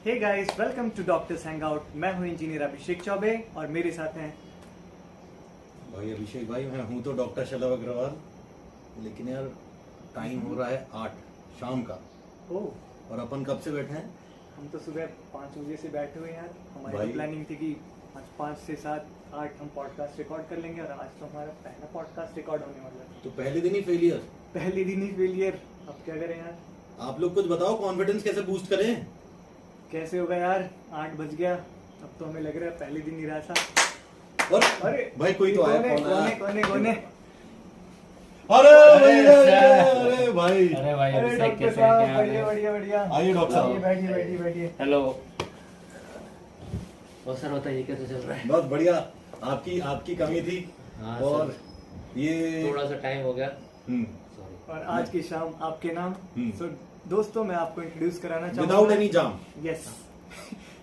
Hey guys, welcome to doctors hangout. मैं हूं engineer अभिषेक चौबे और मेरे साथ हैं भाई अभिषेक भाई। मैं हूं तो डॉक्टर शलभ अग्रवाल, लेकिन यार टाइम हो रहा है 8 शाम का ओह और अपन कब से बैठे हैं? हम तो सुबह 5 बजे से बैठे हुए हैं यार। हमारी भाई। तो प्लानिंग थी कि आज 5 से 7 8 हम पॉडकास्ट रिकॉर्ड कर लेंगे और आज तो हमारा पहला पॉडकास्ट रिकॉर्ड होने वाला है। तो पहले दिन ही फेलियर। पहले दिन ही फेलियर, अब क्या करें यार। आप लोग कुछ बताओ, कॉन्फिडेंस कैसे बूस्ट करें? कैसे होगा यार, 8 बज गया, अब तो हमें लग रहा है पहले दिन निराशा। और अरे भाई कोई तो आया, कौन आया? कौन है? अरे भाई अरे भाई अरे अभिषेक डॉक्टर कैसे हैं? साहब, क्या हाल बढ़िया है? बढ़िया बढ़िया। आइए डॉक्टर साहब। बैठिए। हेलो। और सर बताइए कैसे चल रहा है? बहुत बढ़िया। आपकी कमी थी। हाँ, और ये थोड़ा सा टाइम हो गया। सॉरी। और आज की शाम आपके नाम। सो दोस्तों, मैं आपको इंट्रोड्यूस कराना चाहूंगा विदाउट एनी जाम। यस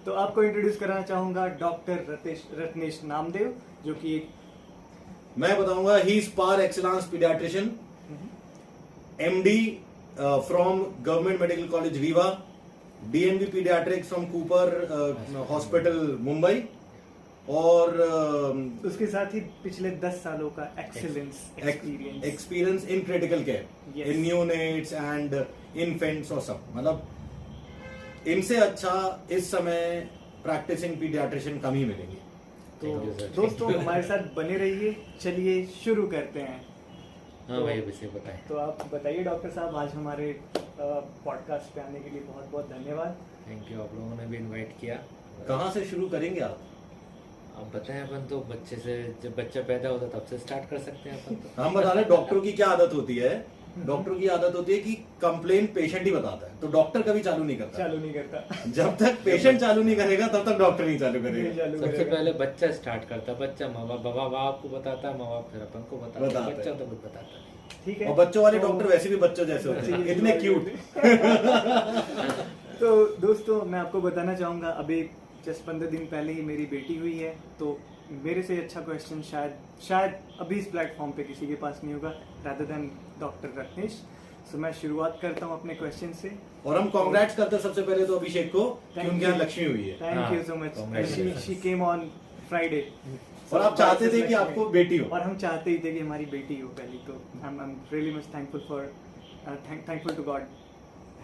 तो आपको इंट्रोड्यूस कराना चाहूंगा डॉक्टर रत्नेश नामदेव, जो कि एक मैं बताऊंगा he is par excellence paediatrician, MD from government medical college Rewa, DMV paediatrics from Cooper hospital Mumbai, और उसके साथ ही पिछले 10 सालों का excellence experience in critical care, Yes. In neonates and infants और सब। मतलब इनसे अच्छा इस समय प्रैक्टिसिंग पीडियाट्रिशियन कम ही मिलेंगे। तो Thank you, sir. दोस्तों हमारे साथ बने रहिए। चलिए शुरू करते हैं। हाँ भाई अभिषेक बताएं। तो आप बताइए डॉक्टर साहब, आज हमारे पॉडकास्ट पे आने के लिए बहुत बहुत धन्यवाद। थैंक यू, आप लोगों ने भी इनवाइट किया। कहाँ से शुरू करेंगे आप? आप बताएं, अपन तो बच्चे से, जब बच्चा पैदा होता है तब से स्टार्ट कर सकते हैं अपन तो। हम बता रहे हैं डॉक्टरों की क्या आदत होती है। डॉक्टरों की आदत होती है कि कंप्लेन पेशेंट ही बताता है, तो डॉक्टर कभी चालू नहीं करता। चालू नहीं करता। जब तक पेशेंट चालू नहीं करेगा तब तक डॉक्टर नहीं चालू करेगा। चालू सबसे करेगा। पहले बच्चा स्टार्ट करता है। बच्चा माँ बाप को बताता है, माँ बाप फिर अपन को बताता बताता है। है। बच्चा तो कुछ बताता नहीं। ठीक है। और बच्चों वाले तो- डॉक्टर वैसे भी बच्चों जैसे होते हैं, बच्चे इतने की क्यूट। तो दोस्तों, मैं आपको बताना चाहूँगा, अभी जस्ट 15 दिन पहले ही मेरी बेटी हुई है। तो मेरे से अच्छा क्वेश्चन शायद अभी इस प्लेटफॉर्म पे किसी के पास नहीं होगा रादर देन डॉक्टर रत्नेश। सो मैं शुरुआत करता हूँ अपने क्वेश्चन से। और हम कांग्रेट्स करते हैं सबसे पहले तो अभिषेक को कि Thank उनके you. यहाँ लक्ष्मी हुई है। Thank you so congratulations. Much. She came on Friday. और आप चाहते थे कि आपको बेटी हो। और हम चाहते ही थे कि हमारी बेटी हो पहली। तो I am really much thankful to God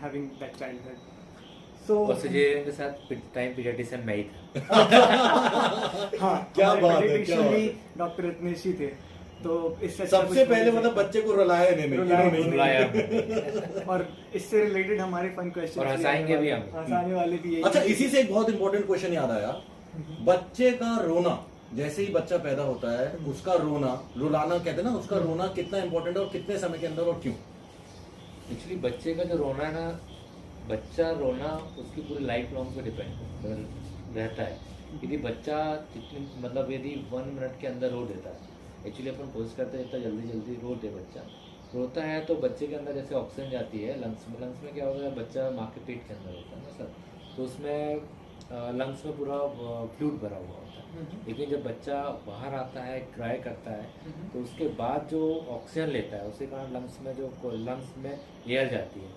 having that childhood. So और सिजेरियन के साथ टाइम पीडियाट्रिशियन मैं ही था। हाँ, क्या हमारे बात है, pediatrician क्या बात भी है। डॉक्टर रत्नेश ही थे। तो इससे अच्छा सबसे कुछ पहले नहीं मतलब सकता। बच्चे को रुलाया इन्होंने, रुलाया इन्होंने ही। रुलाया। और इससे रिलेटेड हमारे फन क्वेश्चन और हंसाएंगे भी हम। हंसाने वाले भी यही। अच्छा, इसी से एक बहुत इंपॉर्टेंट क्वेश्चन याद आया। बच्चे का रोना, जैसे ही बच्चा पैदा होता है उसका रोना, रुलाना कहते हैं ना, उसका रोना कितना इंपॉर्टेंट है और कितने समय के अंदर और क्यों? एक्चुअली बच्चे का जो रोना है ना, बच्चा रोना उसकी पूरी लाइफ लॉन्ग पे डिपेंड रहता है। यदि बच्चा कितनी मतलब यदि 1 मिनट के अंदर रो देता है, एक्चुअली अपन कोशिश करते हैं इतना जल्दी रो दे बच्चा। रोता है तो बच्चे के अंदर जैसे ऑक्सीजन जाती है लंग्स में क्या होता है, बच्चा माँ के पेट के अंदर होता है ना सर, तो उसमें लंग्स में पूरा फ्लूइड भरा हुआ होता है। लेकिन जब बच्चा बाहर आता है, क्राई करता है, तो उसके बाद जो ऑक्सीजन लेता है उसके कारण लंग्स में एयर जाती है,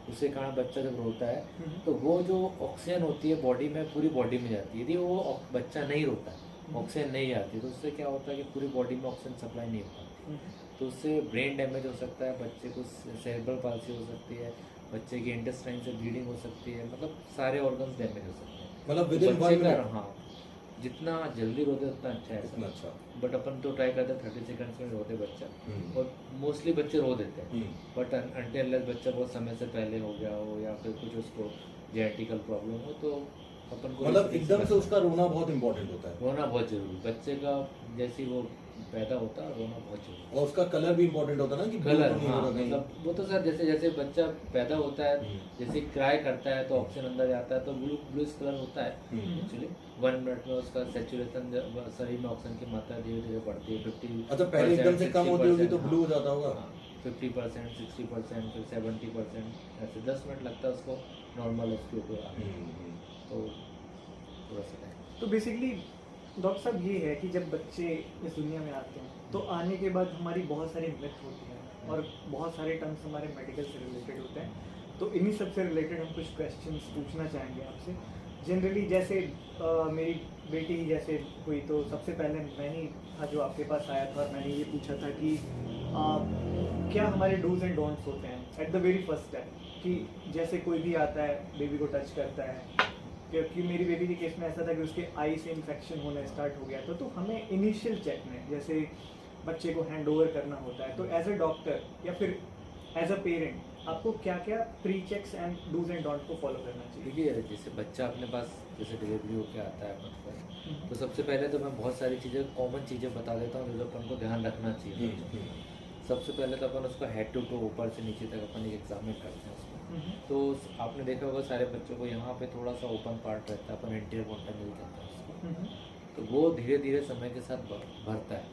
उसके कारण बच्चा जब रोता है तो वो जो ऑक्सीजन होती है बॉडी में, पूरी बॉडी में जाती है। यदि वो बच्चा नहीं रोता है, ऑक्सीजन नहीं आती, तो उससे क्या होता है कि पूरी बॉडी में ऑक्सीजन सप्लाई नहीं हो पाती, तो उससे ब्रेन डैमेज हो सकता है, बच्चे को सेरेब्रल पाल्सी हो सकती है, बच्चे की इंटेस्टाइन से ब्लीडिंग हो सकती है, मतलब सारे ऑर्गन्स डैमेज हो सकते हैं। मतलब तो विदिन बच्चे 1 का मिनट। हाँ, जितना जल्दी रोते उतना अच्छा है इतना सर। अच्छा। बट अपन तो ट्राई करते हैं 30 सेकंड्स में रोते बच्चा, और मोस्टली बच्चे रो देते हैं। बट अनटिल बच्चा बहुत समय से पहले हो गया हो या फिर कुछ उसको जेनेटिकल प्रॉब्लम हो, तो अपन को मतलब एकदम से उसका रोना बहुत इंपॉर्टेंट होता है। रोना बहुत जरूरी, बच्चे का जैसे ही वो पैदा होता है रोना बहुत जरूरी। और उसका कलर भी इंपॉर्टेंट होता है ना, कि कलर blue तो नहीं हाँ, होगा कहीं। मतलब वो तो सर जैसे जैसे बच्चा पैदा होता है, जैसे क्राई करता है तो ऑक्सीजन अंदर जाता है तो ब्लू कलर होता है। एक्चुअली 1 मिनट में उसका सेचुरेशन शरीर में ऑक्सीजन की मात्रा धीरे धीरे बढ़ती है। 50। अच्छा, पहले एकदम से कम होती होगी तो ब्लू हो जाता होगा। 50%, 60%, फिर 70%, ऐसे 10 मिनट लगता है उसको नॉर्मल उसके ऊपर आने में। तो थोड़ा सा टाइम। तो बेसिकली डॉक्टर साहब ये है कि जब बच्चे इस दुनिया में आते हैं तो आने के बाद हमारी बहुत सारी मिथ होती है और बहुत सारे टर्म्स हमारे मेडिकल से रिलेटेड होते हैं। तो इन्हीं सब से रिलेटेड हम कुछ क्वेश्चंस पूछना चाहेंगे आपसे। जनरली जैसे मेरी बेटी ही जैसे हुई तो सबसे पहले मैं ही था जो आपके पास आया था और मैंने ये पूछा था कि क्या हमारे डूज एंड डोंट्स होते हैं at the very first step, कि जैसे कोई भी आता है बेबी को टच करता है, क्योंकि मेरी बेबी के केस में ऐसा था कि उसके आई से इन्फेक्शन होना स्टार्ट हो गया था, तो हमें इनिशियल चेक में जैसे बच्चे को हैंड ओवर करना होता है, तो एज अ डॉक्टर या फिर एज अ पेरेंट आपको क्या क्या pre checks and dos and don't को फॉलो करना चाहिए? देखिए जैसे बच्चा अपने पास जैसे डिलीवरी होकर आता है अपन को, तो सबसे पहले तो मैं बहुत सारी चीज़ें कॉमन चीज़ें बता देता हूँ जो अपन को ध्यान रखना चाहिए। सबसे पहले तो अपन उसको हेड टू टो ऊपर से नीचे तक अपन एक एग्जामिन करते हैं उसको। तो आपने देखा होगा सारे बच्चों को यहाँ पे थोड़ा सा ओपन पार्ट रहता है, अपन एंटीरियर कॉन्टेनल कहते हैं उसको। तो वो धीरे धीरे समय के साथ भरता है,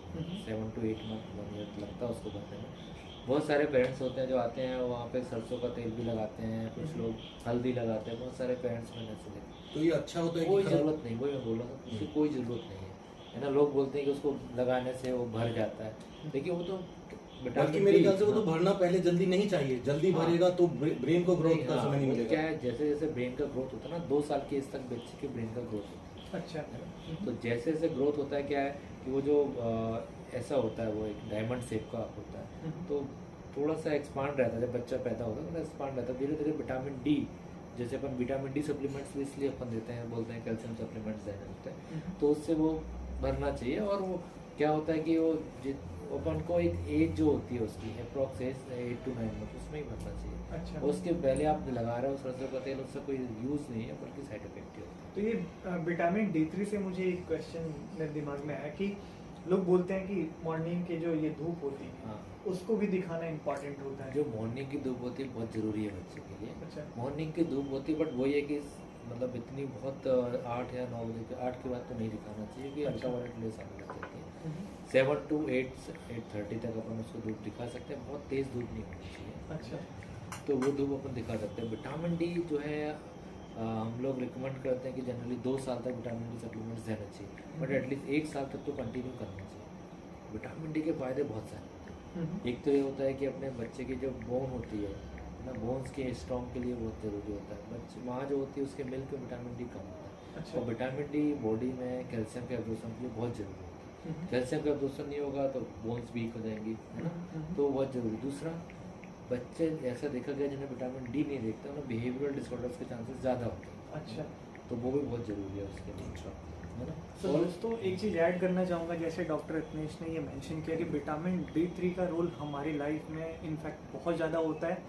7 to 8 मंथ 1 ईयर लगता है उसको भरने में। बहुत सारे पेरेंट्स होते हैं जो आते हैं वहाँ पे सरसों का तेल भी लगाते हैं, कुछ लोग हल्दी लगाते हैं, बहुत सारे पेरेंट्स मैंने ऐसे देखे। तो ये अच्छा होता है कोई कि ज़रूरत नहीं, वही मैं बोल रहा हूँ, उसकी कोई ज़रूरत नहीं है ना। लोग बोलते हैं कि उसको लगाने से वो भर जाता है, देखिए वो तो बल्कि मेरे ख्याल से वो तो भरना पहले जल्दी नहीं चाहिए, जल्दी हाँ। भरेगा तो ब्रेन को ग्रोथ का समय नहीं वो मिलेगा। क्या है, जैसे जैसे ब्रेन का ग्रोथ होता है ना, 2 साल की एज तक बच्चे के ब्रेन का ग्रोथ होता अच्छा। है। तो जैसे जैसे ग्रोथ होता है क्या है कि वो जो ऐसा होता है वो एक डायमंड शेप का होता है, तो थोड़ा सा एक्सपांड रहता है। जब बच्चा पैदा होता है तो एक्सपांड रहता है धीरे धीरे। विटामिन डी, जैसे अपन विटामिन डी सप्लीमेंट्स भी इसलिए अपन देते हैं, बोलते हैं कैल्शियम सप्लीमेंट्स देने होते हैं, तो उससे वो भरना चाहिए। और वो क्या होता है कि वो अपन को एक एज जो होती है उसकी अप्रॉक्स एज 8 to 9 मंथ उसमें ही भरना चाहिए। अच्छा। उसके पहले आप लगा रहे हो सरसों का तेल, उससे कोई यूज़ नहीं है बल्कि साइड इफेक्ट ही होता है। तो ये विटामिन D3 से मुझे एक क्वेश्चन मेरे दिमाग में आया कि लोग बोलते हैं कि मॉर्निंग के जो ये धूप होती है हाँ, उसको भी दिखाना इम्पोर्टेंट होता है। जो मॉर्निंग की धूप होती है बहुत ज़रूरी है बच्चे के लिए। अच्छा। मॉर्निंग की धूप होती है, बट वही है कि मतलब इतनी बहुत 8 या 9 बजे के 8 के बाद तो नहीं दिखाना चाहिए कि अच्छा। अल्ट्रावायलेट रेज आने लग जाती है। 7 to 8:30 तक अपन उसको धूप दिखा सकते हैं, बहुत तेज़ धूप नहीं होनी चाहिए। अच्छा। तो वो धूप अपन दिखा सकते हैं। विटामिन डी जो है हम लोग रिकमेंड करते हैं कि जनरली 2 साल तक विटामिन डी सप्लीमेंट्स देना चाहिए, बट एटलीस्ट 1 साल तक तो कंटिन्यू करना चाहिए। विटामिन डी के फ़ायदे बहुत सारे होते हैं। एक तो ये होता है कि अपने बच्चे की जो बोन होती है ना, बोन्स के स्ट्रॉन्ग के लिए बहुत ज़रूरी होता है। बच्चे माँ जो होती है उसके मिल्क में विटामिन डी कम होता है। अच्छा। और विटामिन डी बॉडी में कैल्शियम के एब्जॉर्प्शन के लिए बहुत ज़रूरी होता है। कैल्शियम का एब्जॉर्प्शन नहीं होगा तो बोन्स वीक हो जाएंगी, है ना, तो बहुत ज़रूरी। दूसरा, बच्चे ऐसा देखा गया जिन्हें विटामिन डी नहीं देखते उन्हें बिहेवियरल डिसऑर्डर्स के चांसेस ज़्यादा होते हैं। अच्छा। तो वो भी बहुत ज़रूरी है उसके लिए, है ना। तो दोस्तों एक चीज़ ऐड करना चाहूँगा, जैसे डॉक्टर रत्नेश ने ये मेंशन किया कि विटामिन D3 का रोल हमारी लाइफ में इनफैक्ट बहुत ज़्यादा होता है।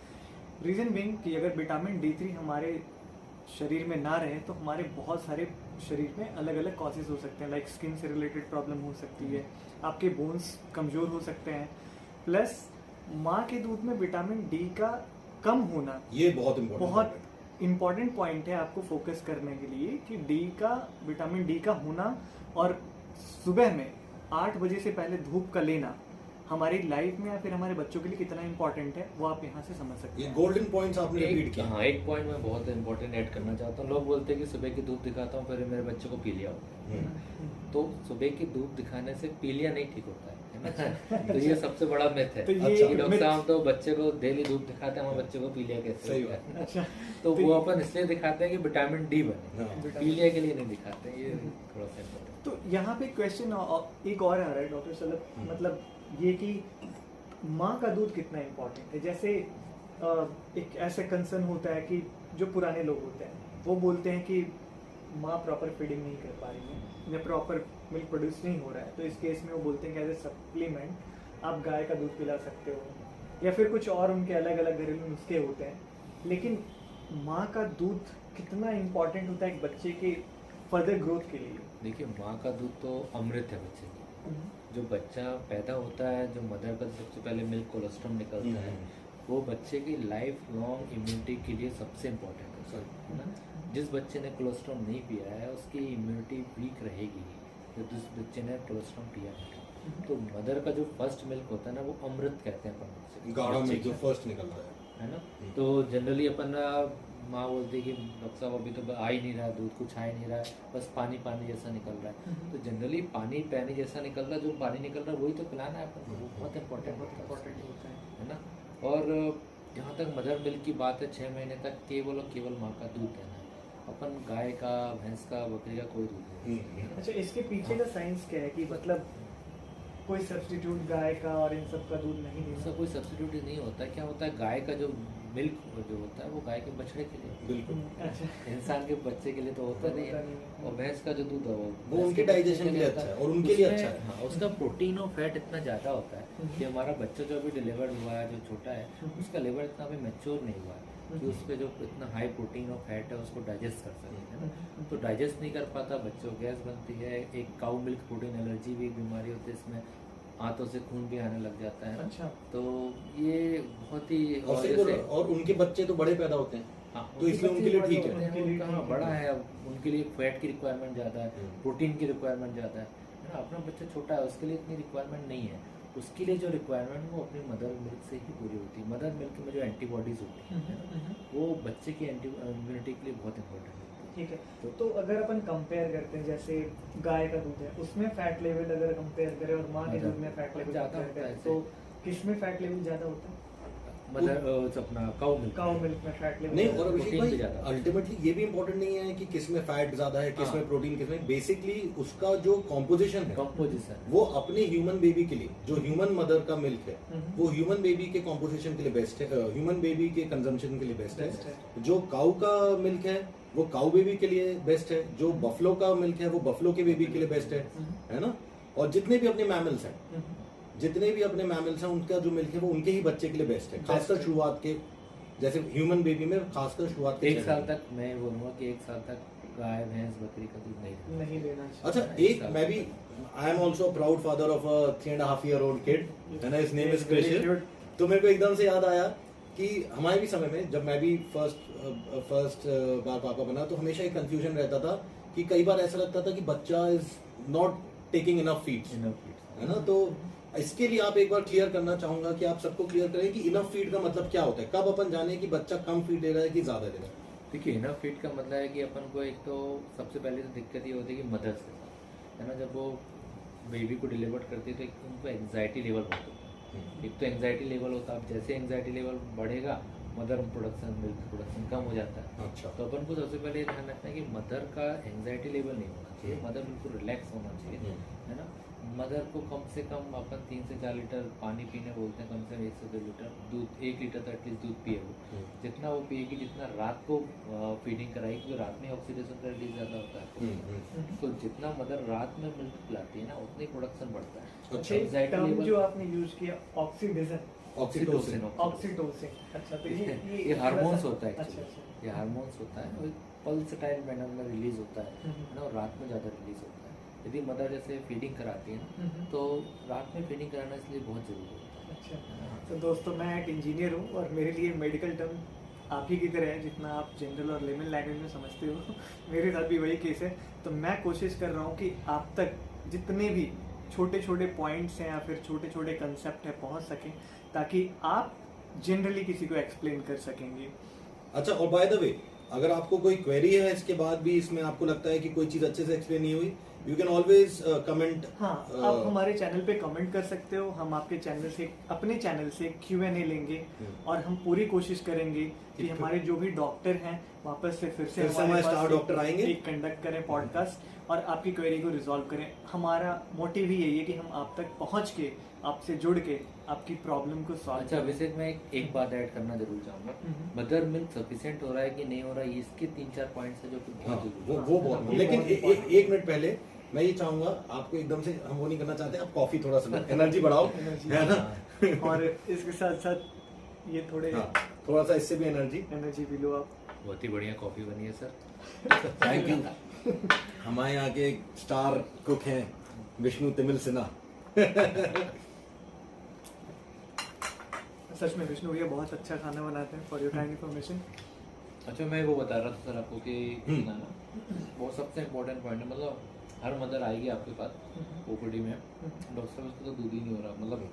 रीज़न बीइंग कि अगर विटामिन D3 हमारे शरीर में ना रहे तो हमारे बहुत सारे शरीर में अलग अलग कॉजेज़ हो सकते हैं, लाइक स्किन से रिलेटेड प्रॉब्लम हो सकती है, आपके बोन्स कमज़ोर हो सकते हैं, प्लस माँ के दूध में विटामिन डी का कम होना ये बहुत इम्पोर्टेंट बहुत इम्पॉर्टेंट पॉइंट है आपको फोकस करने के लिए कि विटामिन डी का होना और सुबह में 8 बजे से पहले धूप का लेना हमारी लाइफ में या फिर हमारे बच्चों के लिए कितना इम्पोर्टेंट है वो आप यहाँ से समझ सकते ये हैं। गोल्डन पॉइंट्स आपने रिपीट किया। हाँ, एक पॉइंट मैं बहुत इंपॉर्टेंट ऐड करना चाहता हूँ। लोग बोलते हैं कि सुबह की धूप दिखाता हूँ फिर मेरे बच्चे को पीलिया होता है। तो सुबह की धूप दिखाने से पीलिया नहीं ठीक होता है ना। तो ये सबसे बड़ा मिथ है तो ये कि डॉक्टर myth- साहब तो बच्चे को डेली धूप दिखाते हैं, हमारे बच्चे को पीलिया कैसे सही होता है। अच्छा। तो वो अपन इसलिए दिखाते हैं कि विटामिन डी बने, हाँ। पीलिया के लिए नहीं दिखाते हैं। ये थोड़ा सा important तो यहाँ पे क्वेश्चन एक और आ रहा है डॉक्टर सलभ, मतलब ये कि माँ का दूध कितना इम्पोर्टेंट है। जैसे एक ऐसा कंसर्न होता है कि जो पुराने लोग होते हैं वो बोलते हैं कि माँ प्रॉपर फीडिंग नहीं कर पा रही है या प्रॉपर मिल्क प्रोड्यूस नहीं हो रहा है, तो इस केस में वो बोलते हैं कि एज ए सप्लीमेंट आप गाय का दूध पिला सकते हो या फिर कुछ और उनके अलग अलग घरेलू नुस्खे होते हैं। लेकिन माँ का दूध कितना इम्पोर्टेंट होता है एक बच्चे के फर्दर ग्रोथ के लिए? देखिए, माँ का दूध तो अमृत है बच्चे की। जो बच्चा पैदा होता है, जो मदर का सबसे पहले मिल्क कोलेस्ट्रॉल निकलता है, वो बच्चे की लाइफ लॉन्ग इम्यूनिटी के लिए सबसे इम्पोर्टेंट है ना। जिस बच्चे ने कोलेस्ट्रॉल नहीं पिया है उसकी इम्यूनिटी वीक रहेगी, जिस बच्चे ने कोलेस्ट्रॉल पिया है। तो मदर का जो फर्स्ट मिल्क होता है ना वो अमृत कहते हैं अपन, गाढ़ा मिल्क जो फर्स्ट निकलता है ना। तो जनरली अपन माँ बोलती है कि डॉक्टर साहब अभी तो आ ही नहीं रहा दूध, कुछ आ ही नहीं रहा है, बस पानी पानी जैसा निकल रहा है। तो जनरली पानी पानी जैसा निकल रहा है, जो पानी निकल रहा है वही तो पिलाना है अपन को, बहुत इंपॉर्टेंट होता है ना। और जहाँ तक मदर मिल्क की बात है, 6 महीने तक केवल और केवल माँ का दूध देना है। अपन अपन गाय का, भैंस का, बकरी का कोई दूध नहीं। अच्छा, इसके पीछे का साइंस क्या है कि मतलब कोई सब्स्टिट्यूट गाय का और इन सब का दूध नहीं उसका देना? कोई सब्सिट्यूट नहीं होता। क्या होता है, गाय का जो मिल्क जो होता है वो गाय के बछड़े के लिए, बिल्कुल। अच्छा, इंसान के बच्चे के लिए तो होता नहीं है। और भैंस का जो दूध है वो वो उनके डाइजेशन के लिए अच्छा है और उनके लिए अच्छा है। हाँ, उसका प्रोटीन और फैट इतना ज़्यादा होता है कि हमारा बच्चा जो अभी डिलीवर हुआ है, जो छोटा है, उसका लिवर इतना अभी मैच्योर नहीं हुआ है कि उस पर जो इतना हाई प्रोटीन और फैट है उसको डाइजेस्ट कर सके, है ना। तो डाइजेस्ट नहीं कर पाता, बच्चों को गैस बनती है। एक काऊ मिल्क प्रोटीन एलर्जी भी एक बीमारी होती है, इसमें आंतों से खून भी आने लग जाता है। अच्छा। तो ये बहुत ही और सिर्फ और उनके बच्चे तो बड़े पैदा होते हैं, हाँ, तो इसलिए उनके लिए ठीक है। उनके लिए कहाँ ठीक है। बड़ा है, अब उनके लिए फैट की रिक्वायरमेंट ज़्यादा है, प्रोटीन की रिक्वायरमेंट ज़्यादा है ना। अपना बच्चा छोटा है, उसके लिए इतनी रिक्वायरमेंट नहीं है। उसके लिए जो रिक्वायरमेंट वो अपनी मदर मिल्क से ही पूरी होती है। मदर मिल्क में जो एंटीबॉडीज होती हैं वो बच्चे की इम्यूनिटी के लिए बहुत इंपॉर्टेंट होती है। ठीक है। तो अगर अपन कंपेयर करते हैं, जैसे गाय का दूध है उसमें फैट लेवल अगर कंपेयर करें और माँ के दूध में फैट लेवल ज़्यादा कंपेयर होता है करें, तो किस में फैट लेवल ज़्यादा होता है? मदर अपना काऊ मिल्क, काऊ मिल्क में फैट लेवल नहीं, ज़्यादा और होता अभिषेक प्रोटीन भी भाई ज्यादा। अल्टीमेटली ये भी इम्पोर्टेंट नहीं है कि किसमें फैट ज्यादा है, किसमें हाँ। प्रोटीन, किसमें बेसिकली उसका जो कॉम्पोजिशन है कंपोजिशन वो अपने ह्यूमन बेबी के लिए, जो ह्यूमन मदर का मिल्क है हम्म। वो ह्यूमन बेबी के कॉम्पोजिशन के लिए बेस्ट है, ह्यूमन बेबी के कंजम्पशन के लिए बेस्ट Best है। है। जो काऊ का मिल्क है वो काऊ बेबी के लिए बेस्ट है, जो बफलो का मिल्क है वो बफलो के बेबी के लिए बेस्ट है ना। और जितने भी अपने मैमल्स हैं, जितने भी अपने मैमल्स हैं, उनका जो मिल्क है वो उनके ही बच्चे के लिए बेस्ट है, खासकर शुरुआत के, जैसे ह्यूमन बेबी में खासकर शुरुआत के 1 साल तक मैं बोलूँगा कि 1 साल तक गाय, भैंस, बकरी का दूध नहीं देना। नहीं लेना चाहिए। अच्छा, एक मैं भी I am also proud father of a 3.5 year old kid and his name is Very Krishna। cute. तो मेरे को एकदम से याद आया कि हमारे भी समय में जब मैं भी फर्स्ट बार पापा बना तो हमेशा एक कंफ्यूजन रहता था कि कई बार ऐसा लगता था कि बच्चा is not taking enough feeds, है ना। तो इसके लिए आप एक बार क्लियर करना चाहूंगा कि आप सबको क्लियर करें कि इनफ फीड का मतलब क्या होता है, कब अपन जाने कि बच्चा कम फीड ले रहा है कि ज्यादा ले रहा है। देखिए, इनफ फीड का मतलब है कि अपन को एक तो सबसे पहले तो दिक्कत ये होती है कि मदर्स के साथ, है ना, जब वो बेबी को डिलीवर करती है तो एक उनको एंग्जाइटी लेवल बहुत होता है। एक तो एंग्जाइटी लेवल होता है, अब जैसे एंग्जाइटी लेवल बढ़ेगा मदर प्रोडक्शन, मिल्क प्रोडक्शन कम हो जाता है। अच्छा, तो अपन को सबसे पहले ये ध्यान रखना है कि मदर का एंग्जाइटी लेवल नहीं होना चाहिए, मदर बिल्कुल रिलैक्स होना चाहिए, है ना। मदर को कम से कम अपन 3 से 4 लीटर पानी पीने बोलते हैं, कम से कम 1 से 2 लीटर दूध, 1 लीटर तो एटलीस्ट दूध पिए वो। जितना वो पिएगी, जितना रात को फीडिंग कराएगी, क्योंकि रात में ऑक्सीडेशन का रिलीज ज़्यादा होता है, तो जितना मदर रात में मिल्क पिलाती है ना उतनी प्रोडक्शन बढ़ता है। अच्छा, एंग्जाइटी टर्म लेवल जो आपने यूज किया ऑक्सीडेशन, ऑक्सीटोसिन। ऑक्सीटोसिन, अच्छा, तो ये हार्मोन्स थोड़ा सा- होता है अच्छा, actually। अच्छा। ये हार्मोन्स होता है और पल्सटाइल मैनर में रिलीज होता है हम्म। ना, और रात में ज़्यादा रिलीज होता है। यदि मदर जैसे फीडिंग कराती है ना हम्म। तो रात में फीडिंग कराना इसलिए बहुत ज़रूरी होता है। अच्छा, तो दोस्तों मैं एक इंजीनियर हूँ और मेरे लिए मेडिकल टर्म आप ही की तरह है, जितना आप जनरल और लेमन लैंग्वेज में समझते हो मेरे साथ भी वही केस है। तो मैं कोशिश कर रहा हूँ कि आप तक जितने भी छोटे छोटे पॉइंट्स हैं या फिर छोटे छोटे कंसेप्ट हैं पहुँच सकें, ताकि आप जनरली किसी को एक्सप्लेन कर सकेंगे। अच्छा, और बाय द वे अगर आपको कोई क्वेरी है इसके बाद भी, इसमें आपको लगता है कि कोई चीज अच्छे से एक्सप्लेन नहीं हुई, यू कैन ऑलवेज कमेंट। हाँ, आप हमारे चैनल पे कमेंट कर सकते हो, हम आपके चैनल से, अपने चैनल से Q&A लेंगे और हम पूरी कोशिश करेंगे कि हमारे जो भी डॉक्टर हैं वापस से फिर से हमारे पास स्टार डॉक्टर आएंगे, एक कंडक्ट करें पॉडकास्ट और आपकी क्वेरी को रिजॉल्व करें। हमारा मोटिव ही यही है कि हम आप तक पहुंच के, आपसे जुड़ के आपकी प्रॉब्लम को सॉल्व अच्छा, अभिषेक मैं एक बात ऐड करना जरूर चाहूँगा, मदर मिल्क सफिशिएंट हो रहा है कि नहीं हो रहा है, इसके 3-4 पॉइंट्स है जो कि हाँ, बहुत जरूरी है। वो बहुत, ये लेकिन बहुत एक मिनट पहले मैं ये चाहूंगा, आपको एकदम से हम वो नहीं करना चाहते, आप कॉफी थोड़ा सा एनर्जी बढ़ाओ, है ना। और इसके साथ साथ ये थोड़े हाँ, थोड़ा सा इससे भी एनर्जी भी लो आप। बहुत ही बढ़िया कॉफी बनी है सर। Thank you. हमारे यहाँ के स्टार कुक हैं विष्णु तिमिल सिन्हा। सच में विष्णु भैया बहुत अच्छा खाना बनाते हैं, फॉर योर काइंड इन्फॉर्मेशन। अच्छा, मैं वो बता रहा था सर आपको कि ना वो सबसे इम्पोर्टेंट पॉइंट है, मतलब हर मदर आएगी आपके पास ओपीडी में, डॉक्टर साहब उसको तो दूध ही नहीं हो रहा, मतलब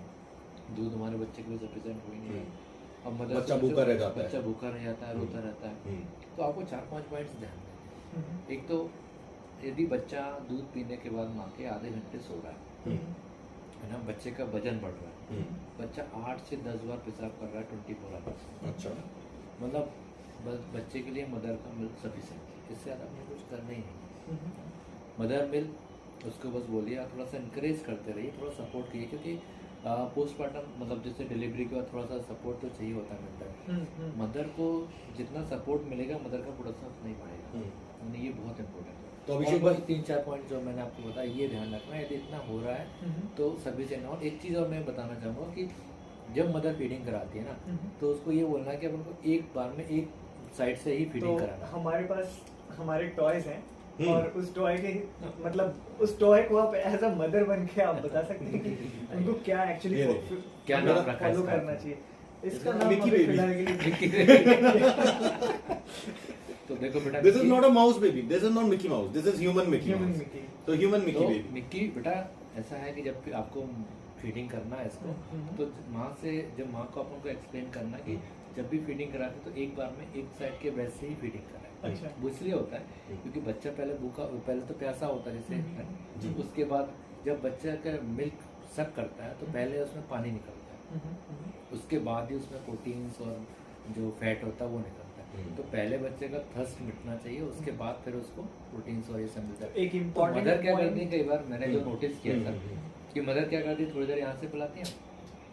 दूध हमारे बच्चे के लिए सफिशिएंट हो ही नहीं है। अब मदर बच्चा भूखा रह जाता है, बच्चा भूखा रह जाता है, रोता रहता है। तो आपको 4-5 पॉइंट्स ध्यान देने हैं। एक तो यदि बच्चा दूध पीने के बाद माँ के आधे घंटे सो रहा है ना, बच्चे का वजन बढ़ रहा है, बच्चा 8 से 10 बार पेशाब कर रहा है 24 आवर्स, अच्छा, मतलब बच्चे के लिए मदर का मिल्क सफिशिएंट है। इससे ज़्यादा आपने कुछ करना ही नहीं। मदर मिल्क उसको बस बोलिए, आप थोड़ा सा इंकरेज करते रहिए, थोड़ा सपोर्ट कीजिए, क्योंकि पोस्टमार्टम मतलब जैसे डिलीवरी के बाद थोड़ा सा सपोर्ट तो चाहिए होता है मिलता है। मदर को जितना सपोर्ट मिलेगा मदर का प्रोडक्शन नहीं बढ़ेगा, यानी ये बहुत इंपॉर्टेंट है। तो और अभिषेक बस भाई 3-4 पॉइंट जो मैंने आपको बताया ये ध्यान रखना है, यदि इतना हो रहा है तो सभी से ना। और एक चीज़ और मैं बताना चाहूँगा कि जब मदर फीडिंग कराती है ना तो उसको ये बोलना है कि अपन को एक बार में एक साइड से ही फीडिंग तो कराना है। हमारे पास हमारे टॉयज हैं और उस टॉय के मतलब उस टॉय को आप एज अ मदर बन के आप बता सकते हैं कि उनको क्या एक्चुअली ये क्या नाम रखा है फॉलो इसका? करना चाहिए। इसका इसका नाम मिकी अभी बेबी। फिलहाल के लिए तो देखो बेटा, this is not a mouse baby, this is not Mickey mouse, this is human Mickey human mouse. Mickey. तो ह्यूमन मिकी तो बेबी। मिक्की बेटा ऐसा है कि जब आपको फीडिंग करना है इसको, तो जब माँ को अपन को एक्सप्लेन करना कि जब भी फीडिंग कराते तो एक बार में एक साइड के ब्रेस्ट से ही फीडिंग कराए। अच्छा। वो इसलिए होता है क्योंकि बच्चा पहले तो प्यासा होता है जैसे, जी। उसके बाद जब बच्चा का मिल्क सक करता है तो पहले उसमें पानी निकलता है, उसके बाद ही उसमें प्रोटीन्स और जो फैट होता है वो निकलता है। तो पहले बच्चे का थर्स्ट मिटना चाहिए, उसके बाद फिर उसको प्रोटीन्स और ये सब मिलता है। एक तो इम्पोर्टेंट मदर क्या करती है, कई बार मैंने जो नोटिस किया था हम्म। कि मदर क्या करती है, थोड़ी देर यहाँ से पिलाती है,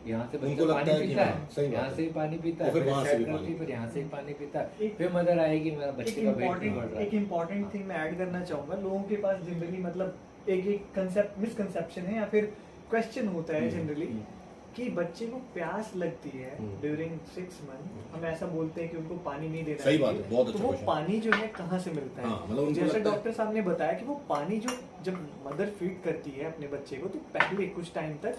यहाँ से उनको बच्चा लगता पानी है कि पीता हाँ, है, सही बात यहाँ है। से भी पानी पीता और है, फिर फिर वहाँ से side भी करती पानी है, फिर यहाँ से भी पानी पीता है, एक- फिर मदर आएगी मेरा बच्चे का वेट नहीं बढ़ रहा एक है। इम्पोर्टेंट थिंग मैं ऐड करना चाहूंगा। लोगों के पास जनरली मतलब एक कंसेप्ट मिसकंसेप्शन है या फिर क्वेश्चन होता है जनरली कि बच्चे को प्यास लगती है ड्यूरिंग 6 मंथ। हम ऐसा बोलते हैं कि उनको पानी नहीं देना सही बात चाहिए। है, बहुत तो अच्छा वो question। पानी जो है कहाँ से मिलता है? हाँ, मतलब उनको जैसे लगता है- डॉक्टर साहब ने बताया कि वो पानी जो जब मदर फीड करती है अपने बच्चे को तो पहले कुछ टाइम तक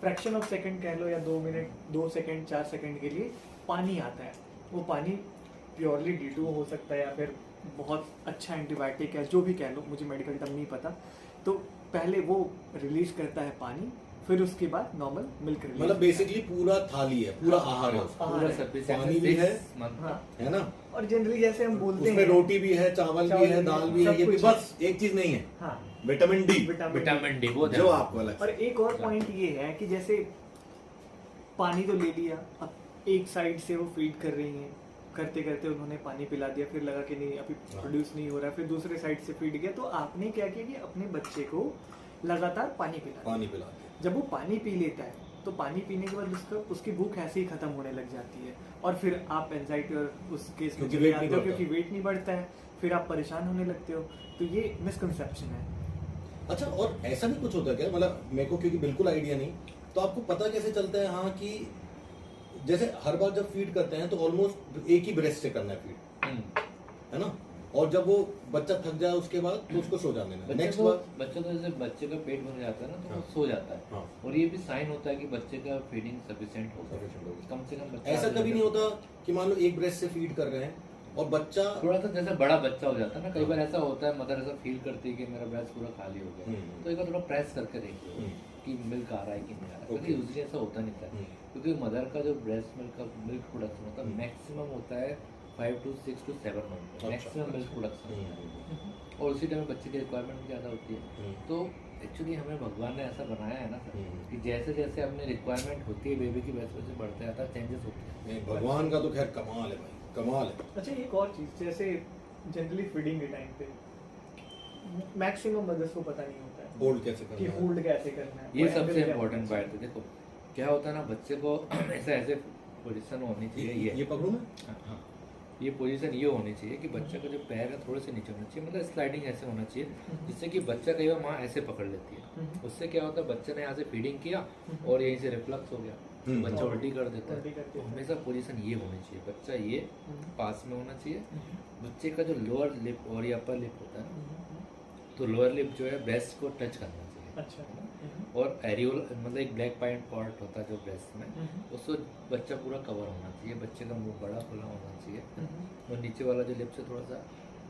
फ्रैक्शन ऑफ सेकंड कह लो या 2 मिनट 2 सेकंड 4 सेकंड के लिए पानी आता है। वो पानी प्योरली D2 हो सकता है या फिर बहुत अच्छा एंटीबायोटिक है, जो भी कह लो, मुझे मेडिकल टर्म नहीं पता। तो पहले वो रिलीज करता है पानी, फिर उसके बाद नॉर्मल मिल्क रिलीज। मतलब बेसिकली पूरा थाली है, पूरा आहार है उसका। पूरा sufficient पानी भी है, 6 month हाँ। है ना? और जनरली जैसे हम बोलते उसमें हैं रोटी भी है, चावल भी है, दाल भी है, सब ये भी। कुछ है। बस एक चीज नहीं है, हाँ विटामिन डी, विटामिन डी वो जो आपको अलग और से। एक और पॉइंट ये है कि जैसे पानी तो ले लिया, अब एक साइड से वो फीड कर रही हैं, करते करते उन्होंने पानी पिला दिया, फिर लगा कि नहीं अभी हाँ। प्रोड्यूस नहीं हो रहा, फिर दूसरे साइड से फीड गया, तो आपने क्या किया कि अपने बच्चे को लगातार पानी पिला दिया। पानी पिला दिया। जब वो पानी पी लेता है तो पानी पीने के बाद उसकी भूख ऐसे ही खत्म होने लग जाती है, और फिर आप एंजाइटी और उस केस में क्योंकि चले weight नहीं आते हो बढ़ता। क्योंकि वेट नहीं बढ़ता है, फिर आप परेशान होने लगते हो। तो ये मिसकंसेप्शन है। अच्छा, और ऐसा भी कुछ होता है क्या? मतलब मेरे को क्योंकि बिल्कुल आइडिया नहीं, तो आपको पता कैसे चलता है हाँ कि जैसे हर बार जब फीड करते हैं तो ऑलमोस्ट एक ही ब्रेस्ट से करना है फीड, है ना? और जब वो बच्चा थक जाए उसके बाद तो उसको सो जाने देना। नेक्स्ट बार बच्चा तो जैसे बच्चे का पेट भर जाता है ना तो वो हाँ। सो जाता है, हाँ। और ये भी साइन होता है कि बच्चे का फीडिंग सफिशिएंट हो गया, Sufficient हो गया। कम से कम बच्चा ऐसा कभी नहीं होता कि मान लो एक ब्रेस्ट से फीड कर रहे हैं और बच्चा थोड़ा सा जैसे बड़ा बच्चा हो जाता है ना, कई बार ऐसा होता है मदर ऐसा फील करती है कि मेरा ब्रेस्ट पूरा खाली हो गया, तो एक बार थोड़ा प्रेस करके देखिए कि मिल्क आ रहा है कि नहीं आ रहा है, क्योंकि यूजली ऐसा होता नहीं था, क्योंकि मदर का जो ब्रेस्ट मिल्क का मिल्क प्रोडक्शन होता है मैक्सिमम होता है 5 to 6 to 7 month maximum milk production, और उसी टाइम बच्चे की रिक्वायरमेंट भी ज़्यादा होती है। तो एक्चुअली हमें भगवान ने ऐसा बनाया है ना सर कि जैसे जैसे अपनी रिक्वायरमेंट होती है बेबी की वैसे वैसे बढ़ते जाता है, चेंजेस होते हैं। नहीं, भगवान का तो खैर कमाल है भाई, कमाल है। अच्छा, एक और चीज, जैसे जनरली फीडिंग के टाइम पे मैक्सिमम मदर्स को पता नहीं होता है होल्ड कैसे कि करना है? होल्ड कैसे करना है। ये वो सबसे angle क्या इम्पोर्टेंट होना पार्ट है। देखो क्या होता है ना, बच्चे को ऐसे पोजीशन होनी चाहिए, ये पकड़ू मैं? हाँ, ये पोजीशन ये होनी चाहिए कि बच्चे का जो पैर है थोड़े से नीचे होना चाहिए, मतलब स्लाइडिंग ऐसे होना चाहिए जिससे कि बच्चा कई बार माँ ऐसे पकड़ लेती है, उससे क्या होता है बच्चे ने यहाँ से फीडिंग किया और यहीं से रिफ्लक्स हो गया, बच्चा उल्टी कर देता उल्टी कर है। देता तो है। हमेशा पोजीशन ये होनी चाहिए, बच्चा ये पास में होना चाहिए, बच्चे का जो लोअर लिप और ये अपर लिप होता है ना, तो लोअर लिप जो है ब्रेस्ट को टच करना चाहिए। अच्छा। और एरियोल मतलब एक ब्लैक पॉइंट पार्ट होता है जो ब्रेस्ट में, उसको बच्चा पूरा कवर होना चाहिए, बच्चे का मुंह बड़ा खुला होना चाहिए, और नीचे वाला जो लिप्स है थोड़ा सा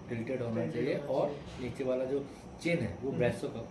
टिल्टेड होना Tilted चाहिए, होना और चाहिए। नीचे वाला जो चिन है वो ब्रेस्ट को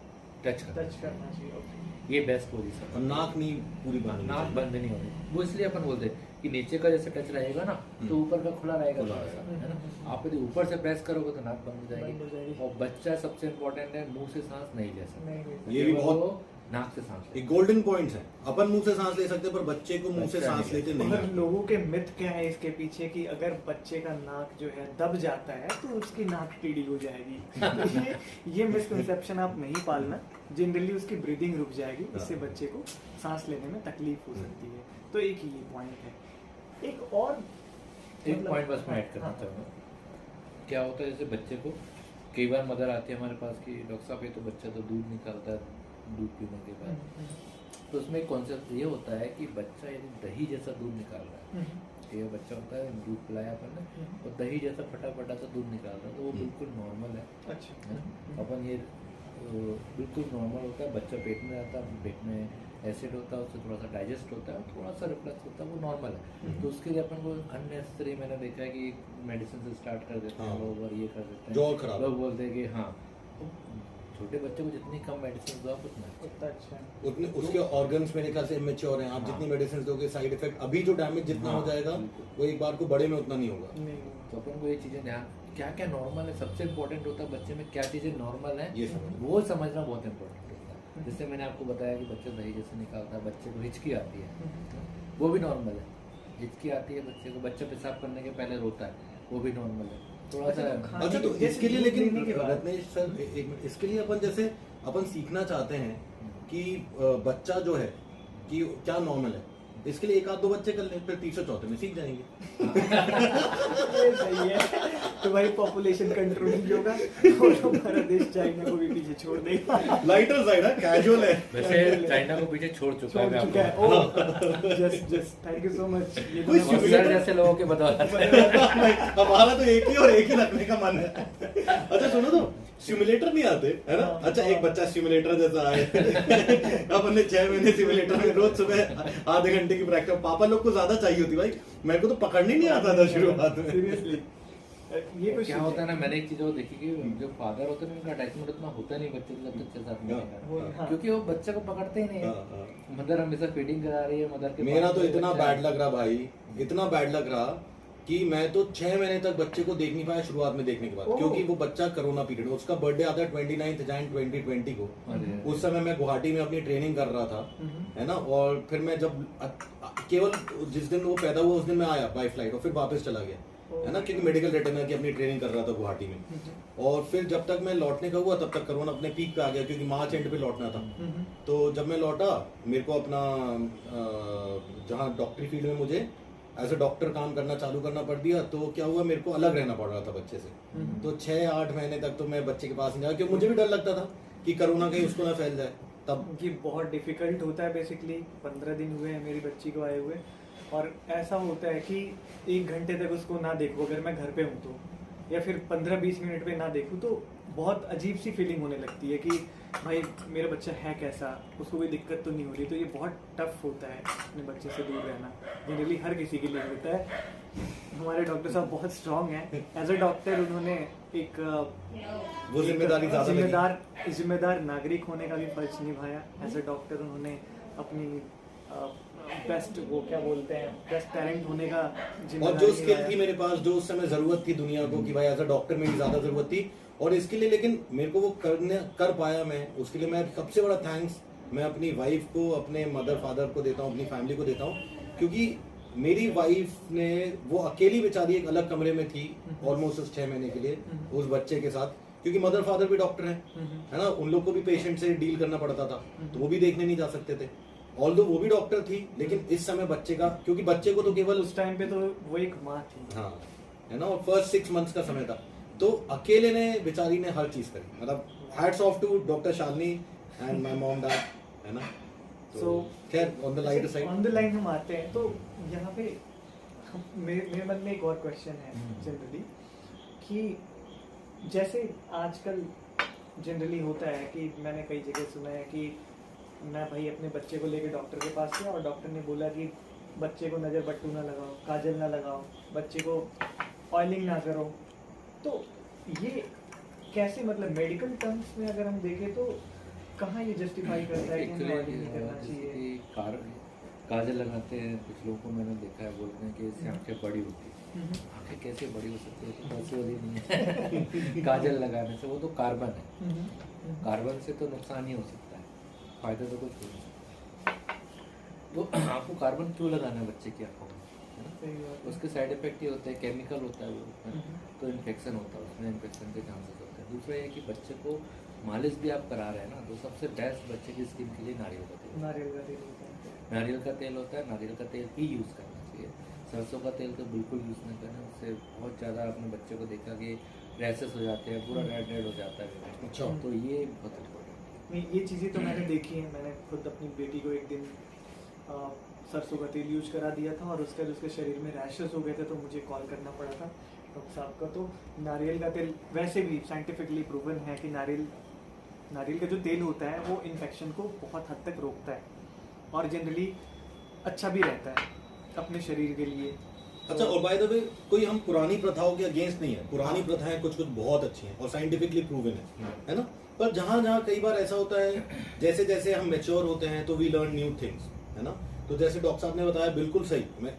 टच टच करना चाहिए। ओके। ये बेस्ट और पोजीशन। नाक नहीं पूरी बंद होनी नाक चाहिए। बंद नहीं होनी, वो इसलिए अपन बोलते हैं कि नीचे का जैसे टच रहेगा ना तो ऊपर का खुला रहेगा खुला थोड़ा सा, रहेगा। है ना। आप यदि ऊपर से प्रेस करोगे तो नाक बंद हो बंद हो जाएगी, जाएगी। और बच्चा सबसे इम्पोर्टेंट है मुंह से सांस नहीं ले सकता। नहीं, नहीं। ये भी वो बहुत नाक से सांस ये लें। गोल्डन पॉइंट्स हैं। अपन मुंह से सांस ले सकते हैं, पर बच्चे को मुंह से बच्चा सांस नहीं लेते ले नहीं और आती। लोगों के मिथ क्या है इसके पीछे कि अगर बच्चे का नाक जो है दब जाता है तो उसकी नाक टेढ़ी हो जाएगी। तो ये मिसकंसेप्शन आप नहीं पालना। जनरली उसकी ब्रीदिंग रुक जाएगी, इससे बच्चे को सांस लेने में तकलीफ हो सकती है। तो एक ही ये पॉइंट है। एक और एक मतलब- पॉइंट बस मैं ऐड करना हाँ। चाहूँगा। क्या होता है, जैसे बच्चे को कई बार मदर आती है हमारे पास कि डॉक्टर साहब ये तो बच्चा तो दूध निकालता है दूध पीने के बाद। तो उसमें एक कॉन्सेप्ट ये होता है कि बच्चा यदि दही जैसा दूध निकाल रहा है, ये बच्चा होता है दूध पिलाया अपन ने और दही जैसा फटा सा दूध निकाल रहा है, तो वो बिल्कुल नॉर्मल है। अच्छा। है ना? अपन ये बिल्कुल नॉर्मल होता है, बच्चा पेट में आता है, पेट में एसिड होता है, उससे थोड़ा सा डाइजेस्ट होता है, थोड़ा सा रिफ्लक्स होता है, वो नॉर्मल है। तो उसके लिए अपन को अननेसेसरी, मैंने देखा है कि मेडिसिन से स्टार्ट कर देते हैं हाँ। लोग और ये कर देते हैं, जो और खराब है। लोग बोलते हैं कि हाँ, तो छोटे बच्चे को जितनी कम मेडिसिन दो आप उतना अच्छा। उतना अच्छा है। उतने उसके ऑर्गन्स मेरे ख्याल से इमेच्योर हैं। आप हाँ। जितनी मेडिसिन दोगे, साइड इफेक्ट अभी जो डैमेज जितना हाँ, हो जाएगा बिल्कुल। वो एक बार को बड़े में उतना नहीं होगा। नहीं तो अपन को ये चीज़ें ध्यान, क्या क्या नॉर्मल है, सबसे इम्पोर्टेंट होता है बच्चे में क्या चीज़ें नॉर्मल है, ये समझ वो समझना बहुत इम्पोर्टेंट होता है। जैसे मैंने आपको बताया कि बच्चा दही जैसे निकालता है, बच्चे को हिचकी आती है, वो भी नॉर्मल है। हिचकी आती है बच्चे को, बच्चा पेशाब करने के पहले रोता है, वो भी नॉर्मल है। थोड़ा सा अच्छा, तो जैसे इसके लिए दूध लेकिन लेने के बाद- रत्नेश सर एक मिनट, इसके लिए अपन जैसे अपन सीखना चाहते हैं कि बच्चा जो है कि क्या नॉर्मल है, इसके लिए एक आध दो बच्चे कर लें, फिर तीसरे चौथे में सीख जाएंगे। ये सही है। तो भाई पॉपुलेशन कंट्रोल भी होगा और हमारा देश चाइना को भी पीछे छोड़ देगा। लाइटर साइड है, कैजुअल है। वैसे चाइना को पीछे छोड़ चुका है, छोड़ मैं चुका है। आपको oh, just thank you so much. ये तो कोई मैं- सर जैसे लोगों के बदौलत हमारा तो एक ही और एक ही रखने का मन है। अच्छा सुनो, तो सिमुलेटर नहीं आते है ना? अच्छा, एक बच्चा सिमुलेटर जैसा आए। अपन ने 6 महीने सिमुलेटर में रोज सुबह आधे घंटे की प्रैक्टिस, पापा लोग को ज्यादा चाहिए होती भाई, मेरे को तो पकड़ने नहीं आता था शुरुआत में। सीरियसली ये कुछ क्या होता है ना, मैंने एक चीज और देखी कि जो फादर होते हैं उनका अटैचमेंट उतना होता नहीं बच्चे के साथ, बच्चे के साथ नहीं वो- करना। हाँ। क्योंकि वो बच्चे को पकड़ते ही नहीं हाँ, है। हाँ। मदर हमेशा फीडिंग करा रही है, मदर के मेरा पास तो में इतना बच्चा है। बैड लग रहा भाई, इतना बैड लग रहा कि मैं तो 6 महीने तक बच्चे को देख नहीं पाया शुरुआत में देखने के बाद, ओह। क्योंकि वो बच्चा कोरोना पीरियड, उसका बर्थडे आता है 29 जनवरी 2020 को। अरे। उस समय मैं गुवाहाटी में अपनी ट्रेनिंग कर रहा था, है ना, और फिर मैं जब केवल जिस दिन वो पैदा हुआ उस दिन मैं आया बाई फ्लाइट और फिर वापस चला गया, है ना, क्योंकि मेडिकल रेटिना की अपनी ट्रेनिंग कर रहा था गुवाहाटी में। और फिर जब तक मैं लौटने का हुआ तब तक कोरोना अपने पीक पे आ गया, क्योंकि मार्च एंड पे लौटना था। तो जब मैं लौटा, मेरे को अपना जहाँ डॉक्टरी फील्ड में मुझे एज अ डॉक्टर काम करना चालू करना पड़ दिया, तो क्या हुआ, मेरे को अलग रहना पड़ रहा था बच्चे से। तो 6-8 महीने तक तो मैं बच्चे के पास नहीं जाया, क्योंकि मुझे भी डर लगता था कि कोरोना कहीं उसको ना फैल जाए। तब ये बहुत डिफिकल्ट होता है। बेसिकली 15 दिन हुए हैं मेरी बच्ची को आए हुए, और ऐसा होता है कि 1 घंटे तक उसको ना देखो अगर मैं घर पे हूँ तो, या फिर 15-20 मिनट पे ना देखूँ तो बहुत अजीब सी फीलिंग होने लगती है कि भाई मेरा बच्चा है कैसा, उसको कोई दिक्कत तो नहीं हो रही। तो ये बहुत टफ होता है अपने बच्चे से दूर रहना, जनरली हर किसी के लिए होता है। हमारे डॉक्टर साहब बहुत स्ट्रांग हैं। एज अ डॉक्टर उन्होंने एक वो जिम्मेदारी ज्यादा लगी। जिम्मेदार नागरिक होने का भी फर्ज निभाया। एज अ डॉक्टर उन्होंने अपनी बेस्ट, वो क्या बोलते हैं, बेस्ट टैलेंट होने का और जिम्मेदारी जो स्किल निभाया। थी मेरे पास, जो उस समय जरूरत थी दुनिया को कि भाई एज अ डॉक्टर मेरी ज्यादा जरूरत थी, और इसके लिए लेकिन मेरे को वो कर पाया मैं। उसके लिए मैं सबसे बड़ा थैंक्स मैं अपनी वाइफ को, अपने मदर फादर को देता हूँ, अपनी फैमिली को देता हूँ, क्योंकि मेरी वाइफ ने, वो अकेली बेचारी एक अलग कमरे में थी ऑलमोस्ट उस 6 महीने के लिए उस बच्चे के साथ, क्योंकि मदर फादर भी डॉक्टर हैं, है ना, उन लोग को भी पेशेंट से डील करना पड़ता था, तो वो भी देखने नहीं जा सकते थे। ऑल्दो वो भी डॉक्टर थी, लेकिन इस समय बच्चे का, क्योंकि बच्चे को तो केवल उस टाइम पे तो वो एक माँ थी। हाँ, है ना, और फर्स्ट 6 मंथ्स का समय था, तो अकेले ने, बेचारी ने हर चीज करी। मतलब hats off to doctor Shalini and my mom dad, है ना। तो खैर on the lighter side, on the line हम आते हैं, तो यहाँ पे मेरे मन में एक और क्वेश्चन है जनरली, कि जैसे आजकल जनरली होता है कि मैंने कई जगह सुना है कि मैं भाई अपने बच्चे को लेके डॉक्टर के पास गया और डॉक्टर ने बोला कि बच्चे को नज़र बट्टू ना लगाओ, काजल ना लगाओ, बच्चे को ऑयलिंग ना करो। तो ये कैसे, मतलब मेडिकल टर्म्स में अगर हम देखें तो कहाँ ये जस्टिफाई करता है कि हमें ऑयलिंग नहीं करना चाहिए? काजल लगाते हैं कुछ लोगों को, मैंने देखा है, बोलते हैं कि इससे आंखें बड़ी होती है। आंखें कैसे बड़ी हो सकती है, तो पॉसिबल ही नहीं है। काजल लगाने से, वो तो कार्बन है, कार्बन से तो नुकसान ही हो सकता है। फायदा तो कुछ हो नहीं। तो आपको कार्बन क्यों लगाना है बच्चे की आंखों में, है ना? सही बात है। उसके साइड इफेक्ट ये होते हैं, केमिकल होता है वो, है ना? तो इन्फेक्शन होता है उसमें, इन्फेक्शन के चांसेस होते हैं। दूसरा ये कि बच्चे को मालिश भी आप करा रहे हैं ना, तो सबसे बेस्ट बच्चे की स्किन के लिए नारियल का तेल, नारियल का तेल होता है। नारियल का तेल होता है। नारियल का तेल ही यूज़ करना चाहिए, सरसों का तेल तो बिल्कुल यूज़ नहीं करना। उससे बहुत ज़्यादा अपने बच्चे को देखा कि रैसेस हो जाते हैं, पूरा रेड रेड हो जाता है। अच्छा। तो ये बहुत इम्पोर्टेंट। नहीं, ये चीज़ें तो मैंने देखी हैं। मैंने खुद अपनी बेटी को एक दिन सरसों का तेल यूज करा दिया था और उसके बाद उसके शरीर में रैशेस हो गए थे, तो मुझे कॉल करना पड़ा था डॉक्टर साहब का। तो नारियल का तेल वैसे भी साइंटिफिकली प्रूवन है कि नारियल का जो तेल होता है वो इन्फेक्शन को बहुत हद तक रोकता है और जनरली अच्छा भी रहता है अपने शरीर के लिए। अच्छा, और बाय द वे कोई हम पुरानी प्रथाओं के अगेंस्ट नहीं है, पुरानी प्रथाएं कुछ कुछ बहुत अच्छी हैं और साइंटिफिकली प्रूवन है ना? पर जहाँ जहाँ कई बार ऐसा होता है, जैसे जैसे हम मेच्योर होते हैं तो वी लर्न न्यू थिंग्स, है ना? तो जैसे डॉक्टर साहब ने बताया बिल्कुल सही, मैं